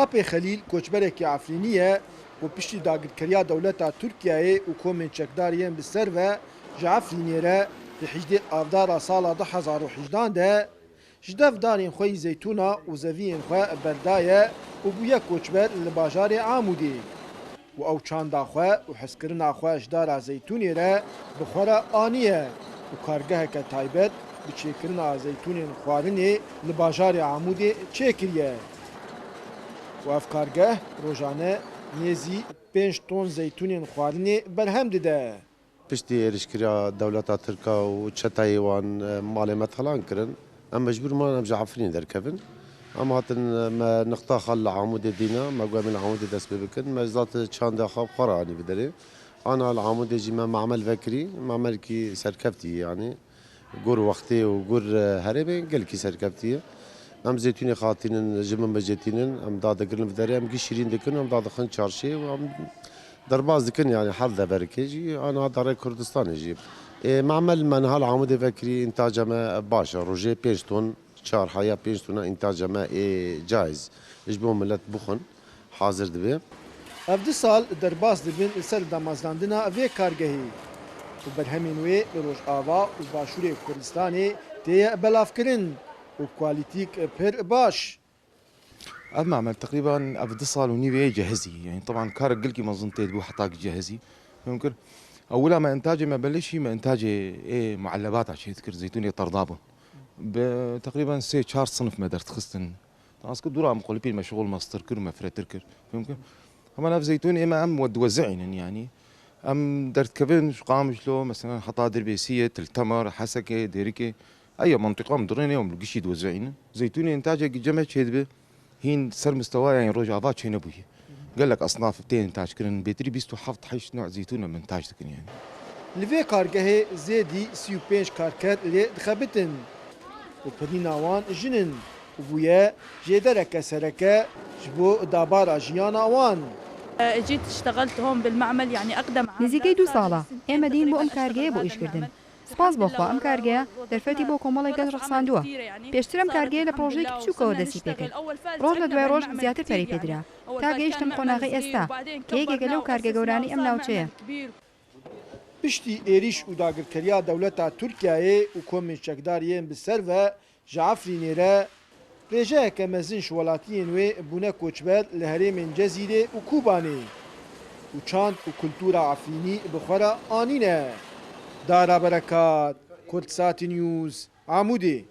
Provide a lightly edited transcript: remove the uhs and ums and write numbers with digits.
Apê Xelîl koçberekî Efrînî ye û piştî dagirkeriya dewleta Tirkiyeyê û komên çekdariyên bi ser ve ji Efrînê re li hîjdê avdara sala 2018 de ji dev darên xwe yî zeytûna û zeviyên xwe berdaye û bûye koçber li bajarê Amûdê. û ew çanda xwe û hezkirina xwe ji dara zeytûnê re bi xwe re aniye û kargeheke taybet bi çêkirina zeytûnên xwarinê li bajarê Amûdê çêkiriye. û ev kargeh rojane nêzî 5 ton zeytûnên xwarinê berhem dide. Piştî êrişkiriya dewleta Tirka û çetayê wan malê me talan kirin, em mecbûr man em ji Efrînê derkevin. Em hatin me nixta xal li Amûdê dîna, me got em li Amûdê dest pê bikin, me zat çanda xwe xwe re anî bi derê. Ana li Amûdê jî me mamel vekirî, mamelekî serkeftî ye yanî. Gur wextê û gur herêmê gelekî serkeftî ye. Em zeytûnê xatînin ji min bijetînin, em dadegirin bi derê, em gî şîrîn dikin, em dadixin çarşê û em derbas dikin yani her deverkê jî ana darê Kurdistanê jî. Mamel me niha li Amûdê vekirî întaca me baş e. Rojê 5 ton, çarhaya 5 tona întaca me ê caiz. Ji bo millet bixwin, hazir dibe. Ev di sal derbas dibin li ser damezrandina vê kargehê û berhemên wê li Rojava û Başûrê Kurdistanê têye belavkirin û kwalîtîk pir baş. المعمل تقريبا اتصل ونيوي جاهزي يعني طبعا كارك قلكي منظمتي بو حطاك جاهزي ممكن اولا ما انتاجي ما بلشي ما انتاجي ايه معلبات عشان تذكر زيتوني طردابه تقريبا سي شهر صنف ما درت خستن اسكو دورا مقلبين مشغول ماستر كر مفرة تركر ممكن اما انا في زيتوني اما ام ودوزعين يعني ام درت كفن قام شلو مثلا حطا دربيسيه تلتمر حسكه ديريكي اي منطقه مدرين يوم لقيش يدوزعين زيتوني انتاجه جمع شيء هين سر مستوى يعني رجعات شي نبوي قال لك اصناف بتين انتاج كرن بيتري بيستو حفظ حيش نوع زيتونه من انتاج تكن يعني Li vê kargehê zêdî 35 karker lê dixebitin û pirîna wan jin in û bûye jêdereke sereke ji bo dabara jiyana wan. جيت اشتغلت هون بالمعمل يعني أقدم عاملة نزیکەی 2 ساڵە ئێمە دین بۆ ئەم کارگەیە بۆ ئیشکردن. سپاس بۆخوا ئەم کارگەیە دەرفەتی بۆ کۆمەڵی گەز ڕەخساندووە. پێشتر ئەم کارگەیە لە پرۆژەیەکی بچووکەوە دەستی پێکرد. ڕۆژ لە دوای ڕۆژ زیاتر پەری پێدرا تا گەیشتم قۆناغی ئێستا کە یەکێکە لەو کارگە گەورانی ئەم ناوچەیە. Piştî êriş û dagirkeriya dewleta Tirkiyeyê û komên çekdariyên bi ser ve ji Efrînê re rêjeyeke mezin ji welatiyên wê bûne koçber li herêmên Cezîrê û Kubanê û çand û kultûra Efrînî bi xwe re anîne. Dara Berekat, Kurdsat News, Amûdê.